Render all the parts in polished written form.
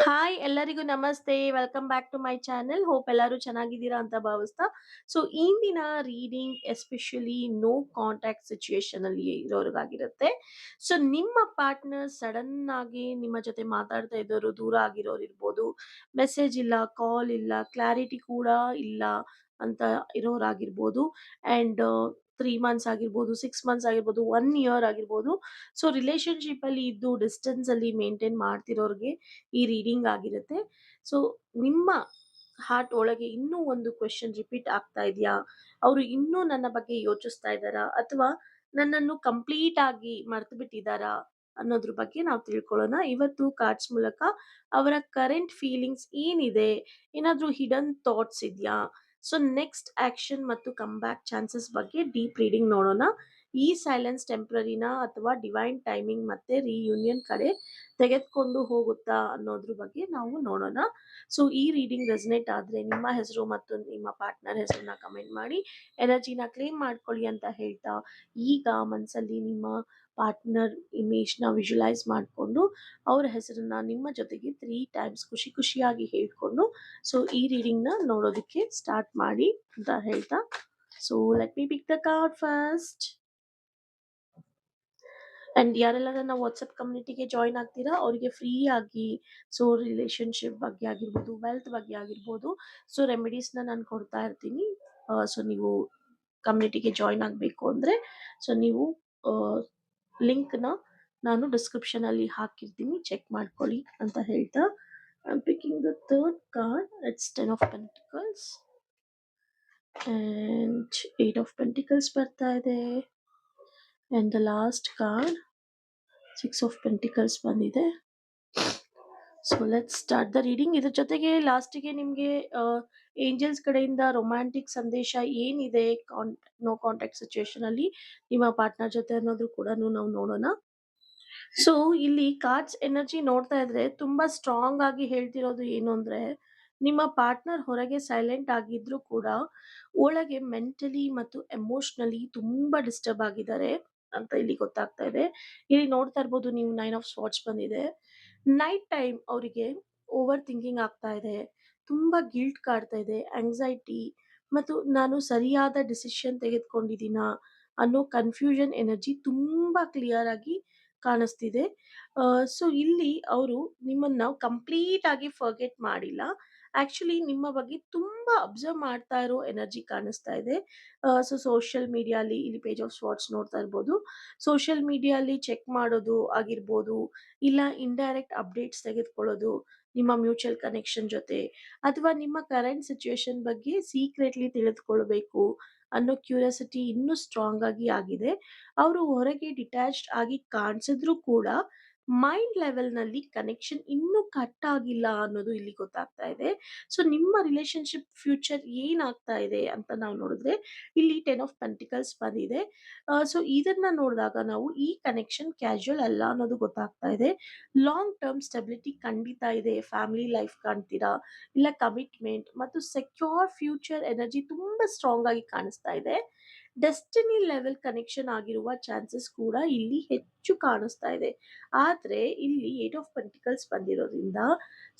Hi ಎಲ್ಲರಿಗೂ ನಮಸ್ತೆ. Welcome back to my channel. Hope ಎಲ್ಲರೂ ಚೆನ್ನಾಗಿದ್ದೀರಾ ಅಂತ ಭಾವಿಸ್ತಾ. ಸೊ ಇಂದಿನ reading especially no contact situation ಅಲ್ಲಿ ಇರೋರಿಗಾಗಿರುತ್ತೆ. ಸೊ ನಿಮ್ಮ ಪಾರ್ಟ್ನರ್ ಸಡನ್ ಆಗಿ ನಿಮ್ಮ ಜೊತೆ ಮಾತಾಡ್ತಾ ಇದ್ದವರು ದೂರ ಆಗಿರೋರು ಇರ್ಬೋದು. ಮೆಸೇಜ್ ಇಲ್ಲ, ಕಾಲ್ ಇಲ್ಲ, ಕ್ಲಾರಿಟಿ ಕೂಡ ಇಲ್ಲ ಅಂತ ಇರೋರಾಗಿರ್ಬೋದು. ಅಂಡ್ 3 ಮಂತ್ಸ್ ಆಗಿರ್ಬೋದು, 6 ಮಂತ್ಸ್ ಆಗಿರ್ಬೋದು, 1 ಇಯರ್ ಆಗಿರ್ಬೋದು. ಸೊ ರಿಲೇಶನ್‌ಶಿಪ್ ಅಲ್ಲಿ ಇದ್ದು ಡಿಸ್ಟೆನ್ಸ್ ಅಲ್ಲಿ ಮೇಂಟೈನ್ ಮಾಡ್ತಿರೋರ್ಗೆ ಈ ರೀಡಿಂಗ್ ಆಗಿರುತ್ತೆ. ಸೊ ನಿಮ್ಮ ಹಾರ್ಟ್ ಒಳಗೆ ಇನ್ನೂ ಒಂದು ಕ್ವೆಶ್ಚನ್ ರಿಪೀಟ್ ಆಗ್ತಾ ಇದೆಯಾ? ಅವರು ಇನ್ನೂ ನನ್ನ ಬಗ್ಗೆ ಯೋಚಿಸ್ತಾ ಇದ್ದಾರಾ? ಅಥವಾ ನನ್ನನ್ನು ಕಂಪ್ಲೀಟ್ ಆಗಿ ಮರ್ತು ಬಿಟ್ಟಿದ್ದಾರಾ? ಅನ್ನೋದ್ರ ಬಗ್ಗೆ ನಾವು ತಿಳ್ಕೊಳ್ಳೋಣ. ಇವತ್ತು ಕಾರ್ಡ್ಸ್ ಮೂಲಕ ಅವರ ಕರೆಂಟ್ ಫೀಲಿಂಗ್ಸ್ ಏನಿದೆ? ಏನಾದ್ರೂ ಹಿಡನ್ ಥಾಟ್ಸ್ ಇದೆಯಾ? ಸೊ ನೆಕ್ಸ್ಟ್ ಆಕ್ಷನ್ ಮತ್ತು ಕಮ್ ಬ್ಯಾಕ್ ಚಾನ್ಸಸ್ ಬಗ್ಗೆ ಡೀಪ್ ರೀಡಿಂಗ್ ನೋಡೋಣ. ಈ ಸೈಲೆನ್ಸ್ ಟೆಂಪರರಿನಾ ಅಥವಾ ಡಿವೈನ್ ಟೈಮಿಂಗ್ ಮತ್ತೆ ರಿಯೂನಿಯನ್ ಕಡೆ ತೆಗೆದುಕೊಂಡು ಹೋಗುತ್ತಾ ಅನ್ನೋದ್ರ ಬಗ್ಗೆ ನಾವು ನೋಡೋಣ. ಸೊ ಈ ರೀಡಿಂಗ್ ರೆಸನೇಟ್ ಆದ್ರೆ ನಿಮ್ಮ ಹೆಸರು ಮತ್ತು ನಿಮ್ಮ ಪಾರ್ಟ್ನರ್ ಹೆಸರನ್ನ ಕಮೆಂಟ್ ಮಾಡಿ ಎನರ್ಜಿನ ಕ್ಲೇಮ್ ಮಾಡ್ಕೊಳ್ಳಿ ಅಂತ ಹೇಳ್ತಾ, ಈಗ ಮನಸ್ಸಲ್ಲಿ ನಿಮ್ಮ ಪಾರ್ಟ್ನರ್ ಇಮೇಜ್ನ ವಿಜುವಲೈಸ್ ಮಾಡಿಕೊಂಡು ಅವ್ರ ಹೆಸರನ್ನ ನಿಮ್ಮ ಜೊತೆಗೆ 3 ಟೈಮ್ಸ್ ಖುಷಿ ಖುಷಿಯಾಗಿ ಹೇಳ್ಕೊಂಡು ಸೊ ಈ ರೀಡಿಂಗ್ನ ನೋಡೋದಕ್ಕೆ ಸ್ಟಾರ್ಟ್ ಮಾಡಿ ಅಂತ ಹೇಳ್ತಾ, so let me pick the card first. And ಯಾರೆಲ್ಲ ನನ್ನ ವಾಟ್ಸಪ್ ಕಮ್ಯುನಿಟಿಗೆ ಜಾಯಿನ್ ಆಗ್ತೀರಾ ಅವರಿಗೆ ಫ್ರೀ ಆಗಿ ಸೊ ರಿಲೇಶನ್ಶಿಪ್ ಬಗ್ಗೆ ಆಗಿರ್ಬೋದು, ವೆಲ್ತ್ ಬಗ್ಗೆ ಆಗಿರ್ಬೋದು, ಸೊ ರೆಮಿಡೀಸ್ನ ನಾನು ಕೊಡ್ತಾ ಇರ್ತೀನಿ. ಸೊ ನೀವು ಕಮ್ಯುನಿಟಿಗೆ ಜಾಯಿನ್ ಆಗಬೇಕು ಅಂದರೆ ಸೊ ನೀವು ಲಿಂಕ್ನ ನಾನು ಡಿಸ್ಕ್ರಿಪ್ಷನ್ ಅಲ್ಲಿ ಹಾಕಿರ್ತೀನಿ, ಚೆಕ್ ಮಾಡ್ಕೊಳ್ಳಿ ಅಂತ ಹೇಳ್ತಾ, I am picking the third card. It's 10 of pentacles and 8 of pentacles ಬರ್ತಾ ಇದೆ. And the last card 6 of pentacles ಬಂದಿದೆ. So let's start the reading. ಇದ್ರ ಜೊತೆಗೆ ಲಾಸ್ಟಿಗೆ ನಿಮಗೆ ಏಂಜಲ್ಸ್ ಕಡೆಯಿಂದ ರೊಮ್ಯಾಂಟಿಕ್ ಸಂದೇಶ ಏನಿದೆ ನೋ ಕಾಂಟ್ಯಾಕ್ಟ್ ಸಿಚುಯೇಷನ್ ಅಲ್ಲಿ ನಿಮ್ಮ ಪಾರ್ಟ್ನರ್ ಜೊತೆ ಅನ್ನೋದು ಕೂಡ ನಾವು ನೋಡೋಣ. ಸೊ ಇಲ್ಲಿ ಕಾರ್ಡ್ಸ್ ಎನರ್ಜಿ ನೋಡ್ತಾ ಇದ್ರೆ ತುಂಬಾ ಸ್ಟ್ರಾಂಗ್ ಆಗಿ ಹೇಳ್ತಿರೋದು ಏನು ಅಂದ್ರೆ, ನಿಮ್ಮ ಪಾರ್ಟ್ನರ್ ಹೊರಗೆ ಸೈಲೆಂಟ್ ಆಗಿದ್ರು ಕೂಡ ಒಳಗೆ ಮೆಂಟಲಿ ಮತ್ತು ಎಮೋಷನಲಿ ತುಂಬಾ ಡಿಸ್ಟರ್ಬ್ ಆಗಿದ್ದಾರೆ ಅಂತ ಇಲ್ಲಿ ಗೊತ್ತಾಗ್ತಾ ಇದೆ. ಇಲ್ಲಿ ನೋಡ್ತಾ ಇರ್ಬೋದು ನೀವು 9 ಆಫ್ ಸ್ವಾರ್ಡ್ಸ್ ಬಂದಿದೆ. ನೈಟ್ ಟೈಮ್ ಅವರಿಗೆ ಓವರ್ ಥಿಂಕಿಂಗ್ ಆಗ್ತಾ ಇದೆ, ತುಂಬಾ ಗಿಲ್ಟ್ ಕಾಡ್ತಾ ಇದೆ, ಆಂಗ್ಸೈಟಿ ಮತ್ತು ನಾನು ಸರಿಯಾದ ಡಿಸಿಷನ್ ತೆಗೆದುಕೊಂಡಿದ್ದೀನಾ ಅನ್ನೋ ಕನ್ಫ್ಯೂಷನ್ ಎನರ್ಜಿ ತುಂಬಾ ಕ್ಲಿಯರ್ ಆಗಿ ಕಾಣಿಸ್ತಿದೆ. ಸೊ ಇಲ್ಲಿ ಅವರು ನಿಮ್ಮನ್ನ ಕಂಪ್ಲೀಟ್ ಆಗಿ ಫರ್ಗೆಟ್ ಮಾಡಿಲ್ಲ. ಆಕ್ಚುಲಿ ನಿಮ್ಮ ಬಗ್ಗೆ ತುಂಬಾ ಅಬ್ಸರ್ವ್ ಮಾಡ್ತಾ ಇರೋ ಎನರ್ಜಿ ಕಾಣಿಸ್ತಾ ಇದೆ. ಸೊ ಸೋಷಿಯಲ್ ಮೀಡಿಯಾಲಿ ಇಲ್ಲಿ ಪೇಜ್ ಆಫ್ ಸ್ವಾರ್ಡ್ಸ್ ನೋಡ್ತಾ ಇರ್ಬೋದು. ಸೋಷಿಯಲ್ ಮೀಡಿಯಾಲಿ ಚೆಕ್ ಮಾಡೋದು ಆಗಿರ್ಬೋದು, ಇಲ್ಲ ಇಂಡೈರೆಕ್ಟ್ ಅಪ್ಡೇಟ್ಸ್ ತೆಗೆದುಕೊಳ್ಳೋದು ನಿಮ್ಮ ಮ್ಯೂಚುವಲ್ ಕನೆಕ್ಷನ್ ಜೊತೆ, ಅಥವಾ ನಿಮ್ಮ ಕರೆಂಟ್ ಸಿಚುಯೇಷನ್ ಬಗ್ಗೆ ಸೀಕ್ರೆಟ್ಲಿ ತಿಳಿದುಕೊಳ್ಬೇಕು ಅನ್ನೋ ಕ್ಯೂರಿಯಾಸಿಟಿ ಇನ್ನೂ ಸ್ಟ್ರಾಂಗ್ ಆಗಿ ಆಗಿದೆ. ಅವರು ಹೊರಗೆ ಡಿಟ್ಯಾಚ್ಡ್ ಆಗಿ ಕಾಣಿಸಿದ್ರು ಕೂಡ ಮೈಂಡ್ ಲೆವೆಲ್‌ನಲ್ಲಿ ಕನೆಕ್ಷನ್ ಇನ್ನೂ ಕಟ್ ಆಗಿಲ್ಲ ಅನ್ನೋದು ಇಲ್ಲಿ ಗೊತ್ತಾಗ್ತಾ ಇದೆ. ಸೊ ನಿಮ್ಮ ರಿಲೇಶನ್‌ಶಿಪ್ ಫ್ಯೂಚರ್ ಏನಾಗ್ತಾ ಇದೆ ಅಂತ ನಾವು ನೋಡಿದ್ರೆ ಇಲ್ಲಿ 10 ಆಫ್ ಪೆಂಟಿಕಲ್ಸ್ ಬಂದಿದೆ. ಸೊ ಇದನ್ನ ನೋಡಿದಾಗ ನಾವು ಈ ಕನೆಕ್ಷನ್ ಕ್ಯಾಶುಯಲ್ ಅಲ್ಲ ಅನ್ನೋದು ಗೊತ್ತಾಗ್ತಾ ಇದೆ. ಲಾಂಗ್ ಟರ್ಮ್ ಸ್ಟೆಬಿಲಿಟಿ ಖಂಡಿತ ಇದೆ. ಫ್ಯಾಮಿಲಿ ಲೈಫ್ ಕಾಣ್ತೀರಾ, ಇಲ್ಲ ಕಮಿಟ್ಮೆಂಟ್ ಮತ್ತು ಸೆಕ್ಯೂರ್ ಫ್ಯೂಚರ್ ಎನರ್ಜಿ ತುಂಬಾ ಸ್ಟ್ರಾಂಗ್ ಆಗಿ ಕಾಣಿಸ್ತಾ ಇದೆ. ಡೆಸ್ಟಿನಿ ಲೆವೆಲ್ ಕನೆಕ್ಷನ್ ಆಗಿರುವ ಚಾನ್ಸಸ್ ಕೂಡ ಇಲ್ಲಿ ಹೆಚ್ಚು ಕಾಣಿಸ್ತಾ ಇದೆ. ಆದ್ರೆ ಇಲ್ಲಿ 8 ಆಫ್ ಪೆಂಟಿಕಲ್ಸ್ ಬಂದಿರೋದ್ರಿಂದ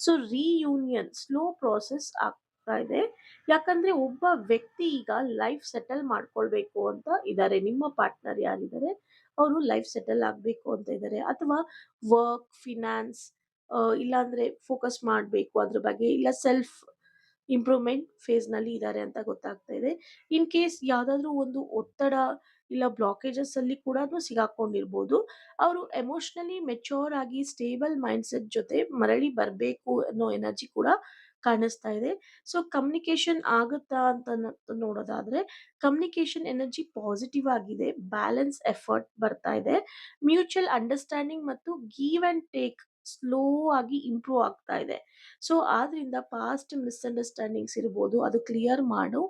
ಸೊ ರಿಯೂನಿಯನ್ ಸ್ಲೋ ಪ್ರಾಸೆಸ್ ಆಗ್ತಾ ಇದೆ. ಯಾಕಂದ್ರೆ ಒಬ್ಬ ವ್ಯಕ್ತಿ ಈಗ ಲೈಫ್ ಸೆಟಲ್ ಮಾಡ್ಕೊಳ್ಬೇಕು ಅಂತ ಇದ್ದಾರೆ. ನಿಮ್ಮ ಪಾರ್ಟ್ನರ್ ಯಾರಿದ್ದಾರೆ ಅವರು ಲೈಫ್ ಸೆಟಲ್ ಆಗ್ಬೇಕು ಅಂತ ಇದ್ದಾರೆ, ಅಥವಾ ವರ್ಕ್, ಫಿನಾನ್ಸ್, ಇಲ್ಲಾಂದ್ರೆ ಫೋಕಸ್ ಮಾಡಬೇಕು ಅದ್ರ ಬಗ್ಗೆ, ಇಲ್ಲ ಸೆಲ್ಫ್ ಇಂಪ್ರೂವ್ಮೆಂಟ್ ಫೇಸ್‌ನಲ್ಲಿ ಇದ್ದಾರೆ ಅಂತ ಗೊತ್ತಾಗ್ತಾ ಇದೆ. ಇನ್ ಕೇಸ್ ಯಾವ್ದಾದ್ರು ಒಂದು ಒತ್ತಡ ಇಲ್ಲ ಬ್ಲಾಕೇಜಸ್ ಅಲ್ಲಿ ಕೂಡಾನು ಸಿಗಾಕೊಂಡಿರ್ಬೋದು. ಅವರು ಎಮೋಷನಲಿ ಮೆಚ್ಯೂರ್ ಆಗಿ ಸ್ಟೇಬಲ್ ಮೈಂಡ್‌ಸೆಟ್ ಜೊತೆ ಮರಳಿ ಬರ್ಬೇಕು ಅನ್ನೋ ಎನರ್ಜಿ ಕೂಡ ಕಾಣಿಸ್ತಾ ಇದೆ. ಸೊ ಕಮ್ಯುನಿಕೇಷನ್ ಆಗುತ್ತಾ ಅಂತ ನೋಡೋದಾದ್ರೆ ಕಮ್ಯುನಿಕೇಷನ್ ಎನರ್ಜಿ ಪಾಸಿಟಿವ್ ಆಗಿದೆ. ಬ್ಯಾಲೆನ್ಸ್ ಎಫರ್ಟ್ ಬರ್ತಾ ಇದೆ. ಮ್ಯೂಚುವಲ್ ಅಂಡರ್‌ಸ್ಟ್ಯಾಂಡಿಂಗ್ ಮತ್ತು ಗಿವ್ ಅಂಡ್ ಟೇಕ್ ಸ್ಲೋ ಆಗಿ ಇಂಪ್ರೂವ್ ಆಗ್ತಾ ಇದೆ. ಸೊ ಆದ್ರಿಂದ ಪಾಸ್ಟ್ ಮಿಸ್‌ಅಂಡರ್‌ಸ್ಟ್ಯಾಂಡಿಂಗ್ಸ್ ಇರ್ಬೋದು, ಅದು ಕ್ಲಿಯರ್ ಮಾಡೋ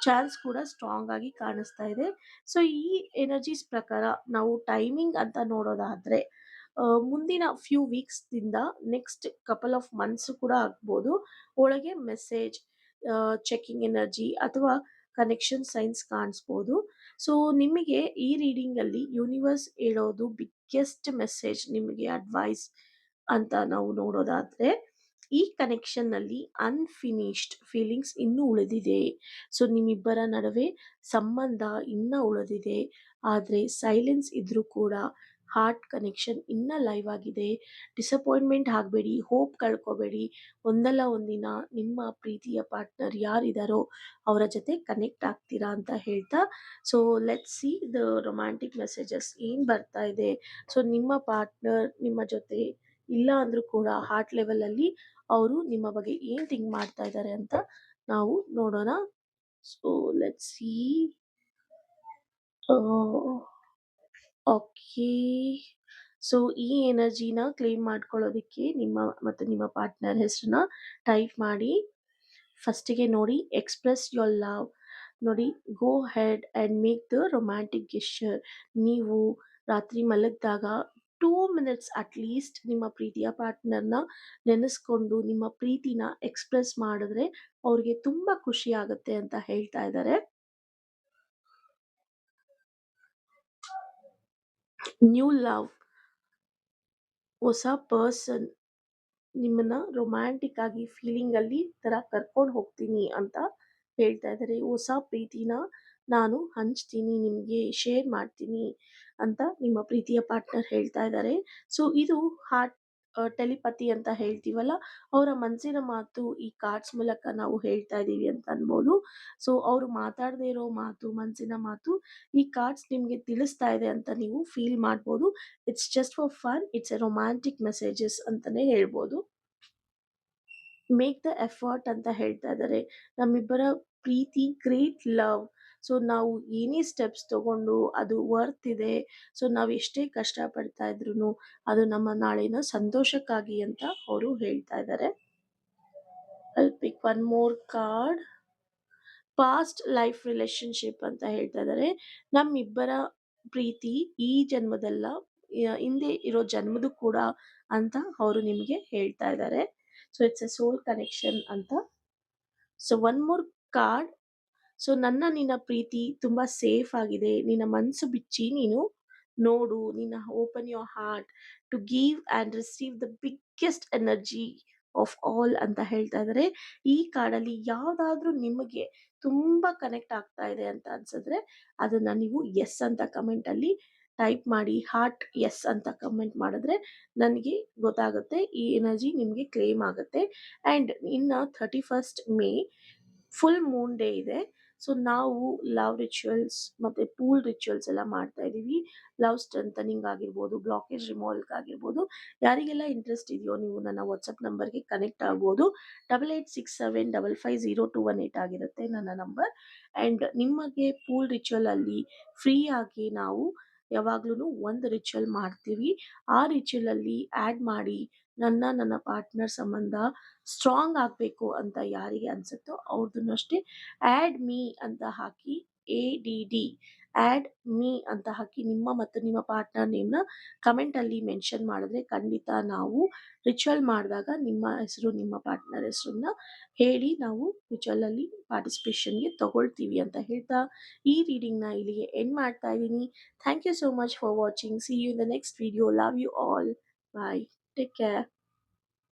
ಚಾನ್ಸ್ ಕೂಡ ಸ್ಟ್ರಾಂಗ್ ಆಗಿ ಕಾಣಿಸ್ತಾ ಇದೆ. ಸೊ ಈ ಎನರ್ಜೀಸ್ ಪ್ರಕಾರ ನಾವು ಟೈಮಿಂಗ್ ಅಂತ ನೋಡೋದಾದ್ರೆ ಮುಂದಿನ ಫ್ಯೂ ವೀಕ್ಸ್‌ದಿಂದ ನೆಕ್ಸ್ಟ್ ಕಪಲ್ ಆಫ್ ಮಂತ್ಸ್ ಕೂಡ ಆಗ್ಬೋದು. ಒಳಗೆ ಮೆಸೇಜ್, ಚೆಕಿಂಗ್ ಎನರ್ಜಿ ಅಥವಾ ಕನೆಕ್ಷನ್ ಸೈನ್ಸ್ ಕಾಣಿಸ್ಬೋದು. ಸೊ ನಿಮಗೆ ಈ ರೀಡಿಂಗಲ್ಲಿ ಯೂನಿವರ್ಸ್ ಹೇಳೋದು ಬಿಗ್ಗೆಸ್ಟ್ ಮೆಸೇಜ್ ನಿಮಗೆ ಅಡ್ವೈಸ್ ಅಂತ ನಾವು ನೋಡೋದಾದ್ರೆ, ಈ ಕನೆಕ್ಷನ್ನಲ್ಲಿ ಅನ್‌ಫಿನಿಶ್ಡ್ ಫೀಲಿಂಗ್ಸ್ ಇನ್ನೂ ಉಳಿದಿದೆ. ಸೊ ನಿಮ್ಮಿಬ್ಬರ ನಡುವೆ ಸಂಬಂಧ ಇನ್ನ ಉಳಿದಿದೆ. ಆದರೆ ಸೈಲೆನ್ಸ್ ಇದ್ರೂ ಕೂಡ ಹಾರ್ಟ್ ಕನೆಕ್ಷನ್ ಇನ್ನ ಲೈವ್ ಆಗಿದೆ. ಡಿಸಪಾಯಿಂಟ್ಮೆಂಟ್ ಆಗಬೇಡಿ, ಹೋಪ್ ಕಳ್ಕೊಬೇಡಿ. ಒಂದಲ್ಲ ಒಂದಿನ ನಿಮ್ಮ ಪ್ರೀತಿಯ ಪಾರ್ಟ್ನರ್ ಯಾರಿದಾರೋ ಅವರ ಜೊತೆ ಕನೆಕ್ಟ್ ಆಗ್ತೀರಾ ಅಂತ ಹೇಳ್ತಾ, so let's see the romantic messages ಏನು ಬರ್ತಾ ಇದೆ. ಸೊ ನಿಮ್ಮ ಪಾರ್ಟ್ನರ್ ನಿಮ್ಮ ಜೊತೆ ಇಲ್ಲ ಅಂದ್ರೂ ಕೂಡ ಹಾರ್ಟ್ ಲೆವೆಲಲ್ಲಿ ಅವರು ನಿಮ್ಮ ಬಗ್ಗೆ ಏನು ಥಿಂಕ್ ಮಾಡ್ತಾ ಇದ್ದಾರೆ ಅಂತ ನಾವು ನೋಡೋಣ. So let's see. Okay, so ಈ ಎನರ್ಜಿನ ಕ್ಲೇಮ್ ಮಾಡ್ಕೊಳ್ಳೋದಕ್ಕೆ ನಿಮ್ಮ ಮತ್ತು ನಿಮ್ಮ ಪಾರ್ಟ್ನರ್ ಹೆಸರನ್ನ ಟೈಪ್ ಮಾಡಿ. ಫಸ್ಟಿಗೆ ನೋಡಿ, ಎಕ್ಸ್‌ಪ್ರೆಸ್ ಯುವರ್ ಲವ್. ನೋಡಿ, go ahead and make the romantic gesture. ನೀವು ರಾತ್ರಿ ಮಲಗಿದಾಗ 2 ಮಿನಿಟ್ಸ್ ಅಟ್ಲೀಸ್ಟ್ ನಿಮ್ಮ ಪ್ರೀತಿಯ ಪಾರ್ಟ್ನರ್ನ ನೆನೆಸ್ಕೊಂಡು ನಿಮ್ಮ ಪ್ರೀತಿನ ಎಕ್ಸ್‌ಪ್ರೆಸ್ ಮಾಡಿದ್ರೆ ಅವ್ರಿಗೆ ತುಂಬ ಖುಷಿ ಆಗುತ್ತೆ ಅಂತ ಹೇಳ್ತಾ ಇದ್ದಾರೆ. ನ್ಯೂ ಲವ್, ಹೊಸ ಪರ್ಸನ್ ನಿಮ್ಮನ್ನ ರೊಮ್ಯಾಂಟಿಕ್ ಆಗಿ ಫೀಲಿಂಗಲ್ಲಿ ಥರ ಕರ್ಕೊಂಡು ಹೋಗ್ತೀನಿ ಅಂತ ಹೇಳ್ತಾ ಇದ್ದಾರೆ. ಹೊಸ ಪ್ರೀತಿನ ನಾನು ಹಂಚ್ತೀನಿ, ನಿಮಗೆ ಶೇರ್ ಮಾಡ್ತೀನಿ ಅಂತ ನಿಮ್ಮ ಪ್ರೀತಿಯ ಪಾರ್ಟ್ನರ್ ಹೇಳ್ತಾ ಇದ್ದಾರೆ. ಸೊ ಇದು ಹಾರ್ಟ್ ಟೆಲಿಪತಿ ಅಂತ ಹೇಳ್ತೀವಲ್ಲ, ಅವರ ಮನಸ್ಸಿನ ಮಾತು ಈ ಕಾರ್ಡ್ಸ್ ಮೂಲಕ ನಾವು ಹೇಳ್ತಾ ಇದ್ದೀವಿ ಅಂತ ಅನ್ಬೋದು. ಸೊ ಅವರು ಮಾತಾಡದೇ ಇರೋ ಮಾತು, ಮನಸ್ಸಿನ ಮಾತು ಈ ಕಾರ್ಡ್ಸ್ ನಿಮಗೆ ತಿಳಿಸ್ತಾ ಇದೆ ಅಂತ ನೀವು ಫೀಲ್ ಮಾಡ್ಬೋದು. It's just for fun, it's A romantic messages ಅಂತಲೇ ಹೇಳ್ಬೋದು. ಮೇಕ್ ದ ಎಫರ್ಟ್ ಅಂತ ಹೇಳ್ತಾ ಇದ್ದಾರೆ. ನಮ್ಮಿಬ್ಬರ ಪ್ರೀತಿ ಗ್ರೇಟ್ ಲವ್. ಸೊ ನಾವು ಏನೇ ಸ್ಟೆಪ್ಸ್ ತಗೊಂಡು ಅದು ವರ್ತ್ ಇದೆ. ಸೊ ನಾವು ಎಷ್ಟೇ ಕಷ್ಟಪಡ್ತಾ ಇದ್ರೂ ಅದು ನಮ್ಮ ನಾಳಿನ ಸಂತೋಷಕ್ಕಾಗಿ ಅಂತ ಅವರು ಹೇಳ್ತಾ ಇದ್ದಾರೆ. I pick one more card. Past life relationship ಅಂತ ಹೇಳ್ತಾ ಇದ್ದಾರೆ. ನಮ್ಮಿಬ್ಬರ ಪ್ರೀತಿ ಈ ಜನ್ಮದಲ್ಲ, ಹಿಂದೆ ಇರೋ ಜನ್ಮದ ಕೂಡ ಅಂತ ಅವರು ನಿಮಗೆ ಹೇಳ್ತಾ ಇದ್ದಾರೆ. So it's a soul connection ಅಂತ. So one more card. So ನನ್ನ ನಿನ್ನ ಪ್ರೀತಿ ತುಂಬ ಸೇಫ್ ಆಗಿದೆ. ನಿನ್ನ ಮನಸ್ಸು ಬಿಚ್ಚಿ ನೀನು ನೋಡು, ನಿನ್ನ open your heart to give and receive the biggest energy of all ಅಂತ ಹೇಳ್ತಾ ಇದ್ದಾರೆ. ಈ ಕಾರ್ಡಲ್ಲಿ ಯಾವುದಾದ್ರೂ ನಿಮಗೆ ತುಂಬ ಕನೆಕ್ಟ್ ಆಗ್ತಾ ಇದೆ ಅಂತ ಅನ್ಸಿದ್ರೆ ಅದನ್ನು ನೀವು ಎಸ್ ಅಂತ ಕಮೆಂಟಲ್ಲಿ ಟೈಪ್ ಮಾಡಿ. ಹಾರ್ಟ್ ಎಸ್ ಅಂತ ಕಮೆಂಟ್ ಮಾಡಿದ್ರೆ ನನಗೆ ಗೊತ್ತಾಗುತ್ತೆ ಈ ಎನರ್ಜಿ ನಿಮಗೆ ಕ್ಲೇಮ್ ಆಗುತ್ತೆ. ಆ್ಯಂಡ್ ಇನ್ನು 31st May full Moon day ಇದೆ. ಸೊ ನಾವು ಲವ್ ರಿಚುವಲ್ಸ್ ಮತ್ತು ಪೂಲ್ ರಿಚುವಲ್ಸ್ ಎಲ್ಲ ಮಾಡ್ತಾ ಇದ್ದೀವಿ. ಲವ್ ಸ್ಟ್ರೆಂಥನಿಂಗ್ ಆಗಿರ್ಬೋದು, ಬ್ಲಾಕೇಜ್ ರಿಮೂವಲ್ಕ್ ಆಗಿರ್ಬೋದು. ಯಾರಿಗೆಲ್ಲ ಇಂಟ್ರೆಸ್ಟ್ ಇದೆಯೋ ನೀವು ನನ್ನ ವಾಟ್ಸಪ್ ನಂಬರ್ಗೆ ಕನೆಕ್ಟ್ ಆಗ್ಬೋದು. 8867550218 ಆಗಿರುತ್ತೆ ನನ್ನ ನಂಬರ್. ಆ್ಯಂಡ್ ನಿಮಗೆ ಪೂಲ್ ರಿಚುವಲಲ್ಲಿ ಫ್ರೀಯಾಗಿ ನಾವು ಯಾವಾಗ್ಲೂ ಒಂದು ರಿಚುವಲ್ ಮಾಡ್ತೀವಿ. ಆ ರಿಚುವಲಲ್ಲಿ ಆ್ಯಡ್ ಮಾಡಿ ನನ್ನ ಪಾರ್ಟ್ನರ್ ಸಂಬಂಧ ಸ್ಟ್ರಾಂಗ್ ಆಗಬೇಕು ಅಂತ ಯಾರಿಗೆ ಅನಿಸುತ್ತೋ ಅವ್ರದ್ದನ್ನು ಅಷ್ಟೇ ಆ್ಯಡ್ ಮೀ ಅಂತ ಹಾಕಿ, ADD ಆ್ಯಡ್ ಮೀ ಅಂತ ಹಾಕಿ ನಿಮ್ಮ ಮತ್ತು ನಿಮ್ಮ ಪಾರ್ಟ್ನರ್ ನೇಮ್ನ ಕಮೆಂಟಲ್ಲಿ ಮೆನ್ಷನ್ ಮಾಡಿದ್ರೆ ಖಂಡಿತ ನಾವು ರಿಚುವಲ್ ಮಾಡಿದಾಗ ನಿಮ್ಮ ಹೆಸರು, ನಿಮ್ಮ ಪಾರ್ಟ್ನರ್ ಹೆಸರನ್ನ ಹೇಳಿ ನಾವು ರಿಚುವಲಲ್ಲಿ ಪಾರ್ಟಿಸಿಪೇಷನ್ಗೆ ತಗೊಳ್ತೀವಿ ಅಂತ ಹೇಳ್ತಾ ಈ ರೀಡಿಂಗ್ನ ಇಲ್ಲಿಗೆ ಎಂಡ್ ಮಾಡ್ತಾ ಇದ್ದೀನಿ. Thank you so much for watching. See you in the next video. Love you all. Bye. Take care.